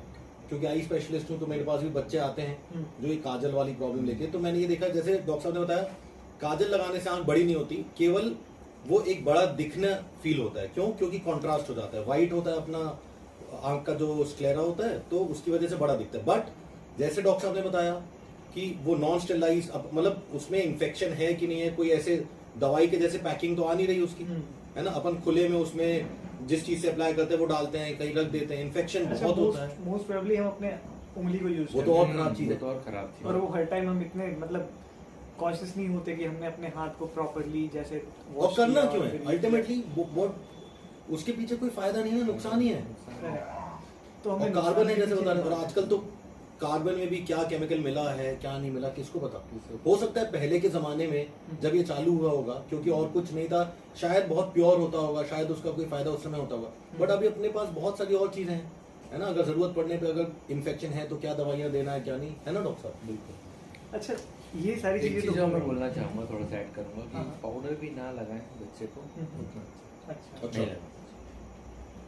क्योंकि आई स्पेशलिस्ट हूँ तो मेरे पास भी बच्चे आते हैं जो ये काजल वाली प्रॉब्लम लेके। तो मैंने ये देखा, जैसे डॉक्टर साहब ने बताया, काजल लगाने से आंख बड़ी नहीं होती, केवल वो एक बड़ा दिखना फील होता है। क्यों? क्योंकि कॉन्ट्रास्ट हो जाता है, व्हाइट होता है अपना आंख का जो स्क्लेरा होता है, तो उसकी वजह से बड़ा दिखता है। बट जैसे डॉक्टर साहब ने बताया कि वो नॉन स्टेलाइज, मतलब उसमें इन्फेक्शन है कि नहीं है, कोई ऐसे दवाई के जैसे पैकिंग तो आ नहीं रही उसकी, है ना? अपन खुले में उसमें जिस चीज से अप्लाई करते हैं वो डालते हैं, कहीं रख देते हैं, इन्फेक्शन बहुत होता है। मोस्ट प्रोबेबली हम अपने उंगली को यूज वो तो और खराब चीज है। तो और खराब चीज और वो हर टाइम हम इतने मतलब कॉन्शियस नहीं होते कि हमने अपने हाथ को प्रॉपरली जैसे और wash करना किया क्यों और है? फिर अल्टीमेटली वो उसके पीछे कोई फायदा नहीं है, नुकसान ही है। Correct। तो और हमें कार्बन है नुकसान जैसे की बता रहे, चीज़ और आजकल तो कार्बन में भी क्या केमिकल मिला है क्या नहीं मिला किसको पता। हो सकता है पहले के जमाने में जब ये चालू हुआ होगा, क्योंकि और कुछ नहीं था, शायद बहुत प्योर होता होगा, शायद उसका कोई फायदा उस समय होता होगा। बट अभी अपने पास बहुत सारी और चीजें हैं, है ना? अगर जरूरत पड़ने पे अगर इन्फेक्शन है तो क्या दवाइयाँ देना है क्या नहीं, है ना डॉक्टर साहब? बिल्कुल। अच्छा, ये सारी एक चीजें चीज तो जो मैं बोलना चाहूंगा, थोड़ा सा ऐड करूंगा कि हाँ। पाउडर भी ना लगाएं बच्चे को, उतना अच्छा। अच्छा। नहीं लगाना।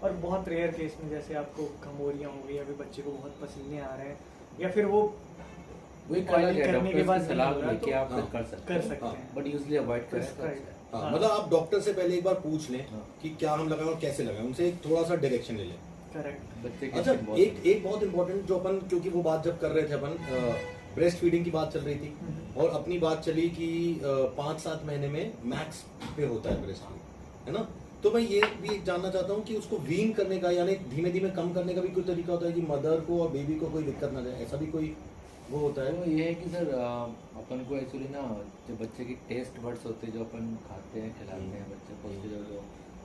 और बहुत रेयर केस में जैसे आपको खमोरियां हो गई या फिर बच्चे को बहुत पसीने आ रहे हैं या फिर वो वही कलर Oiling है, करने के डॉक्टर बाद की सलाह नहीं हो रहा लेके तो आप फिर हाँ, कर सकते कर हैं, सकते हाँ। हैं। बट यूजली अवॉइड करें तो Prescribe। अच्छा हाँ, हाँ। मतलब आप डॉक्टर से पहले एक बार पूछ लें हाँ। कि क्या हम लगाएं और कैसे लगाएं, उनसे एक थोड़ा सा डायरेक्शन ले लें। करेक्ट। है। बच्चे की अच्छा, skin बहुत एक बहुत इंपॉर्टेंट जो अपन, क्योंकि वो बात जब कर रहे थे अपन, ब्रेस्ट फीडिंग की बात चल रही थी और अपनी बात चली कि 5-7 महीने में मैक्स पे होता है ब्रेस्ट फीडिंग, है ना? तो मैं ये भी जानना चाहता हूँ कि उसको वीन करने का यानी धीमे धीमे कम करने का भी कोई तरीका होता है कि मदर को और बेबी को कोई दिक्कत ना जाए, ऐसा भी कोई वो होता है? तो ये है कि सर अपन को एक्चुअली ना जो बच्चे की टेस्ट बड्स होते हैं जो अपन खाते हैं खिलाते हैं बच्चे को, उसके जो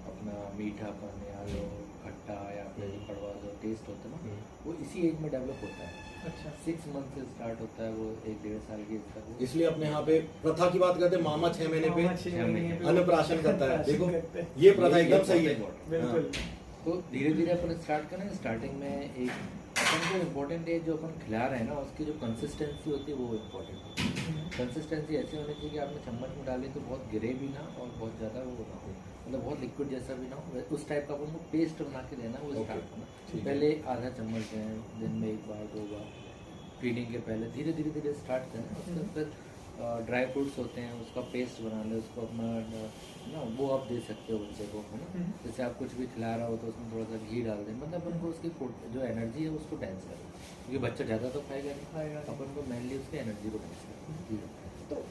अपना मीठापन या जो खट्टा या फिर जो कड़वा जो टेस्ट होता है ना, वो इसी एज में डेवलप होता है। अच्छा। 6 मंथ से स्टार्ट होता है वो, 1-1.5 साल की एज तक। इसलिए अपने यहाँ पे प्रथा की बात करते हैं, मामा 6 महीने पे मामा 6 महीने पे अन्नप्राशन करता है। देखो करते हैं। ये प्रथा एकदम सही है। बिल्कुल। तो धीरे धीरे अपन स्टार्ट करें। स्टार्टिंग में एक अपन को इम्पोर्टेंट है जो अपन खिला रहे हैं ना, उसकी जो कंसिस्टेंसी होती है वो इम्पोर्टेंट है। कंसिस्टेंसी ऐसी होनी चाहिए कि आपने चम्मच में डाली तो बहुत गिरे भी ना और बहुत ज़्यादा वो ना हो, मतलब बहुत लिक्विड जैसा भी ना हो, उस टाइप का अपन को पेस्ट बना के देना, वो Okay, स्टार्ट करना। ठीक है। पहले आधा चम्मच दें, दिन में 1 बार 2 बार, फीडिंग के पहले धीरे धीरे धीरे स्टार्ट करें। उसके फिर ड्राई फ्रूट्स होते हैं उसका पेस्ट बना लें, उसको अपना ना वो आप दे सकते हो बच्चे को, है ना? जैसे आप कुछ भी खिला रहा हो तो उसमें थोड़ा सा घी डाल दें, मतलब अपन को उसकी जो एनर्जी है उसको डांस करें, क्योंकि बच्चा ज़्यादा तो खाएगा नहीं, खाएगा नहीं। अपन को मेनली उसकी एनर्जी को डांस करें। तो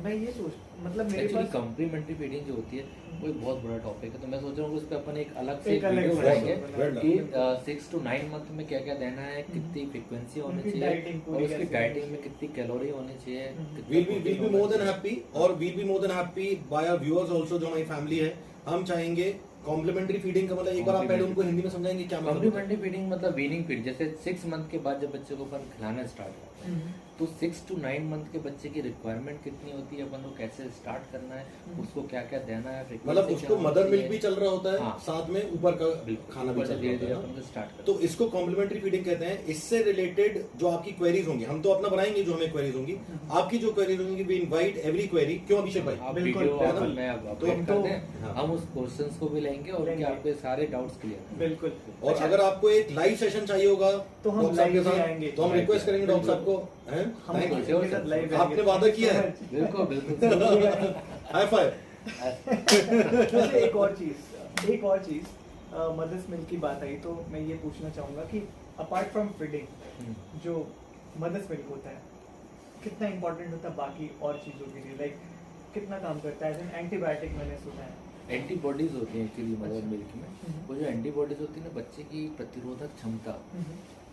मैं ये सोच मतलब मेरे एक्चुअली पास कम्प्लीमेंट्री फीडिंग जो होती है वो एक बहुत बड़ा टॉपिक है, तो मैं सोच रहा हूँ उस पर अपन एक अलग से एक अलग वीडियो से बनाएंगे बनाएंगे। कि 6 to 9 मंथ में क्या क्या देना है, कितनी फ्रिक्वेंसी होनी उनकी चाहिए dieting और पूरी उसकी कैसे डाइटिंग होनी में कितनी कैलोरी होनी चाहिए, कितना we'll protein be होना more than चाहिए। happy और we'll be more than happy by our viewers also जो हमारी फैमिली है। हम चाहेंगे कॉम्प्लीमेंट्री फीडिंग का मतलब एक बार आप पहले उनको हिंदी में समझाएंगे क्या मतलब होता है? कॉम्प्लीमेंट्री फीडिंग मतलब वीनिंग फीड, जैसे 6 मंथ के बाद जब बच्चे को अपन खिलाना स्टार्ट करते हैं तो 6 to 9 मंथ के बच्चे की रिक्वायरमेंट कितनी होती है, अपन को कैसे स्टार्ट करना है, उसको क्या क्या देना है, frequency मतलब क्या उसको होनी मदर मिल्क चाहिए। भी चल रहा होता है, हाँ। साथ में ऊपर का बिल्कुल, खाना भी ऊपर चल से रहा धीरे-धीरे होता है अपन ना? स्टार्ट करते तो इसको कॉम्प्लीमेंट्री फीडिंग कहते हैं। इससे रिलेटेड जो आपकी क्वेरीज होंगी, हम तो अपना बनाएंगे जो हमें क्वेरीज होंगी, आपकी जो क्वेरीज होंगी वी इनवाइट एवरी क्वेरी। क्यों अभिषेक भाई? आप बिल्कुल, वीडियो बिल्कुल। में आप तो अपलोड हम कर तो- दें, हाँ। हम उस क्वेश्चंस को भी लेंगे और लेंगे। उनके आपके सारे डाउट्स क्लियर बिल्कुल। और अच्छा, अगर आपको एक लाइव सेशन चाहिए होगा तो हम डॉक्टर साहब के live भी साथ, आएंगे। तो हम रिक्वेस्ट करेंगे डॉक्टर साहब को, हैं? हम Thank you. उनके साथ live आपने वादा किया है? बिल्कुल बिल्कुल हाई फाइव। अच्छा, एक और चीज मदर्स मिल्क की बात आई तो मैं ये पूछना चाहूंगा कि अपार्ट फ्रॉम फीडिंग जो मदर्स मिल्क होता है कितना इम्पोर्टेंट होता है बाकी और चीज़ों के लिए, लाइक कितना काम करता है? एंटीबायोटिक मैंने सुना है। एंटीबॉडीज होती हैं एक्चुअली मदर मिल्क में। वो जो एंटीबॉडीज होती है ना, बच्चे की प्रतिरोधक क्षमता,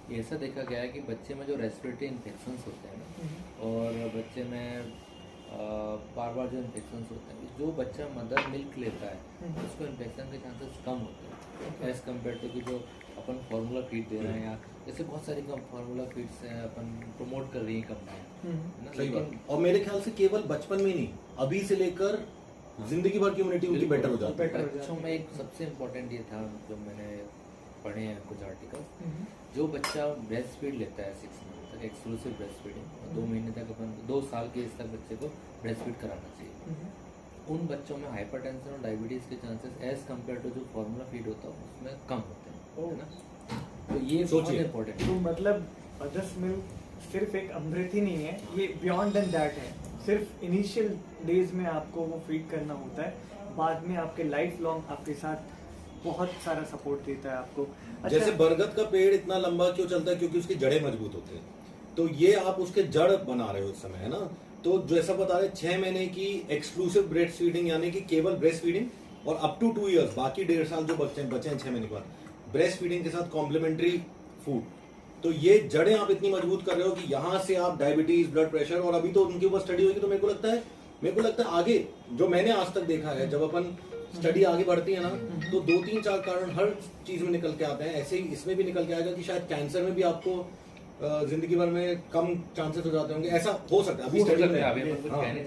ये ऐसा देखा गया है कि बच्चे में जो रेस्पिरेटरी इन्फेक्शंस होते हैं ना, और बच्चे में बार बार जो इन्फेक्शंस होते हैं, जो बच्चा मदर मिल्क लेता है उसको इन्फेक्शन के चांसेस कम होते हैं एज कम्पेयर टू कि जो अपन फार्मूला फीड दे रहे हैं, या जैसे बहुत सारी कम फार्मूला फीड्स हैं अपन प्रमोट कर रही हैं कंपनियां। सही बात। और मेरे ख्याल से केवल बचपन में ही नहीं, अभी से लेकर जिंदगी भर की इम्यूनिटी उनकी बेटर हो जाती है। बच्चों में एक सबसे इम्पोर्टेंट ये था, जो मैंने पढ़े हैं कुछ आर्टिकल, जो बच्चा ब्रेस्ट फीड लेता है 6 मंथ तक, एक्सक्लूसिव ब्रेस्ट फीडिंग, 2 महीने तक अपन 2 साल के एज तक बच्चे को ब्रेस्ट फीड कराना चाहिए। उन बच्चों में हाइपरटेंशन और डायबिटीज के चांसेस एज कम्पेयर टू जो फॉर्मूला फीड होता है उसमें कम होते हैं, है ना? तो ये बहुत इम्पोर्टेंट तो मतलब मदर्स मिल्क सिर्फ एक अमृत ही नहीं है, ये बियॉन्ड देन दैट है। सिर्फ इनिशियल डेज में आपको वो फीड करना होता है, बाद में आपके लाइफ लॉन्ग आपके साथ बहुत सारा सपोर्ट देता है आपको। अच्छा, जैसे बरगद का पेड़ इतना लंबा क्यों चलता है? क्योंकि उसकी जड़ें मजबूत होते हैं। तो ये आप उसके जड़ बना रहे हो इस समय, है ना? तो जैसा बता रहे 6 महीने की एक्सक्लूसिव ब्रेस्ट फीडिंग, यानी कि केवल ब्रेस्ट फीडिंग, और अप टू 2 इयर्स, बाकी 1.5 साल जो बच्चे हैं 6 महीने के बाद ब्रेस्ट फीडिंग के साथ कॉम्प्लीमेंट्री फूड। तो ये जड़ें आप इतनी मजबूत कर रहे हो कि यहाँ से आप डायबिटीज, ब्लड प्रेशर, और अभी तो उनके ऊपर स्टडी होगी, तो मेरे को लगता है आगे जो मैंने आज तक देखा है, जब अपन स्टडी आगे बढ़ती है ना, तो 2-3-4 कारण हर चीज में निकल के आते हैं। ऐसे ही इसमें भी निकल के आएगा कि शायद कैंसर में भी आपको जिंदगी भर में कम चांसेस हो जाते होंगे, ऐसा हो सकता है। अभी स्टडी में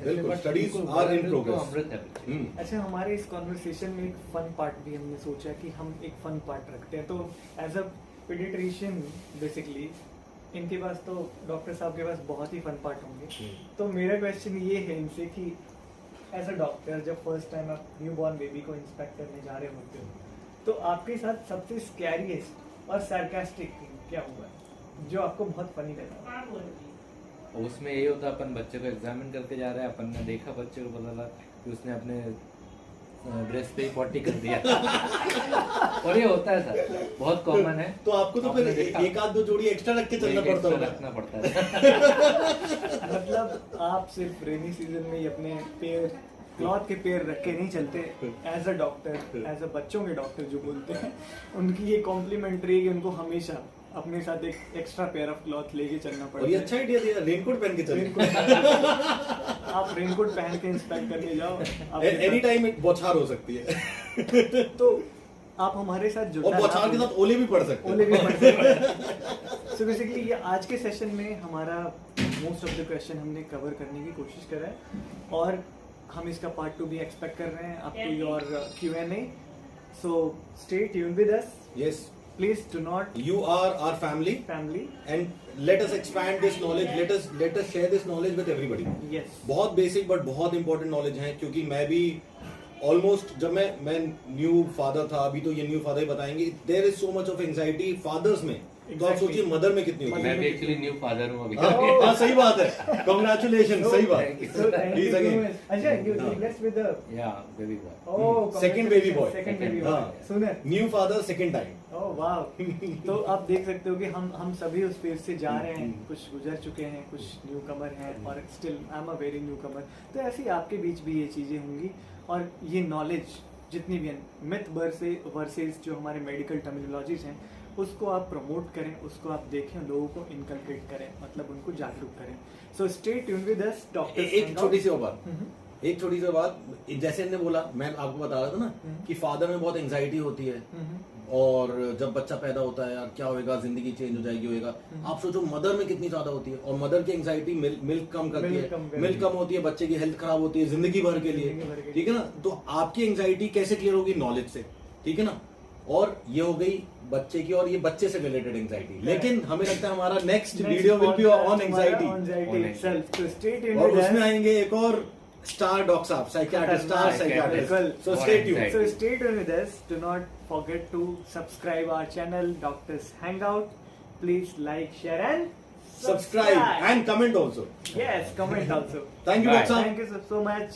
बिल्कुल स्टडीज आर इन प्रोग्रेस। अच्छा, हमारे इस कॉन्वर्सेशन में एक फन पार्ट भी हमने सोचा कि हम एक फन पार्ट रखते हैं। तो एज अ पीडियाट्रिशियन बेसिकली इनके पास, तो डॉक्टर साहब के पास बहुत ही फन पार्ट होंगे। तो मेरा क्वेश्चन ये है इनसे कि एज अ डॉक्टर जब फर्स्ट टाइम आप न्यू बॉर्न बेबी को इंस्पेक्ट करने जा रहे होते हो, तो आपके साथ सबसे स्कैरिएस्ट और सार्कास्टिक थिंग क्या हुआ है जो आपको बहुत फनी लगा? उसमें यही होता, अपन बच्चे को एग्जामिन करके जा रहे हैं, अपन ने देखा बच्चे को, पता लगा कि उसने अपने ड्रेस पे पॉटी कर दिया। और ये होता है सर, बहुत कॉमन है। तो आपको तो फिर एक आध 2 जोड़ी एक्स्ट्रा रख के चलना पड़ता है। रखना पड़ता है। मतलब आप सिर्फ रेनी सीजन में ही अपने पैर, क्लॉथ के पैर रख के नहीं चलते। As a doctor, as a बच्चों के डॉक्टर जो बोलते हैं, उनकी ये कॉम्प्लीमेंट्री है कि उनको हमेशा अपने साथ एक एक्स्ट्रा पेयर ऑफ क्लॉथ लेके चलना पड़ता है। और ये अच्छा आइडिया दिया, रेनकोट पहन के चलते। आप रेनकोट पहन के इंस्पेक्ट करके जाओ, एनी टाइम एक बौछार हो सकती है। तो आप हमारे साथ जुड़ना, और बौछार के साथ ओले भी पड़ सकते हैं। ओले भी पड़ सकते हैं। सो बेसिकली ये आज के सेशन में हमारा मोस्ट ऑफ द क्वेश्चन हमने कवर करने की कोशिश करा है, और हम इसका पार्ट 2 भी एक्सपेक्ट कर रहे हैं up to your Q&A. So stay tuned with us. Yes. Please do not. You are our family, and let us expand this knowledge. Let us share this knowledge with everybody. Yes. बहुत basic but बहुत important knowledge है, क्योंकि मैं भी almost, जब मैं new father था, अभी तो ये न्यू फादर ही बताएंगे, there is so much of anxiety fathers में। तो आप सोचिए मदर में कितनी होती है। मैं भी एक्चुअली न्यू फादर हूँ अभी। हाँ, सही बात है, कांग्रेचुलेशन, सही बात। So thank you Please so again. much. अच्छा, you blessed with the baby boy. oh Second baby boy. Second baby boy. हाँ. सुनर। New father second time. Oh wow. तो आप देख सकते हो कि हम सभी उस फेज से जा रहे हैं, कुछ गुजर चुके हैं, कुछ न्यू कमर हैं, और still I am a very newcomer. तो ऐसे ही आपके बीच भी ये चीज़ें होंगी, और ये नॉलेज जितनी भी मिथ वर्सेस जो हमारे मेडिकल टर्मिनोलॉजीज हैं, उसको आप प्रमोट करें, उसको आप देखें, लोगों को इनकलकेट करें, मतलब उनको जागरूक करें। So stay tuned with us doctor. एक छोटी सी और बात, जैसे इन्होंने बोला, मैं आपको बता रहा था ना कि फादर में बहुत एंजाइटी होती है, और जब बच्चा पैदा होता है, यार क्या होएगा, जिंदगी चेंज हो जाएगी, होएगा। आप सोचो मदर में कितनी ज्यादा होती है, और मदर की एंजाइटी मिल्क कम करती है, मिल्क कम होती है, बच्चे की हेल्थ खराब होती है जिंदगी भर के लिए, ठीक है ना? तो आपकी एंजाइटी कैसे क्लियर होगी? नॉलेज से, ठीक है ना? और ये हो गई बच्चे की, और ये बच्चे से रिलेटेड एंजाइटी। लेकिन हमें लगता है हमारा next video will be on anxiety, और उसमें आएंगे एक और स्टार डॉक्टर साहब, psychiatrist, star psychiatrist. So stay tuned. So stay tuned with us. Do not forget to subscribe our channel, Doctors Hangout. Please like, share, and Subscribe and comment also. Yes, comment also. Thank you, Bye. Doctor. Thank you so much.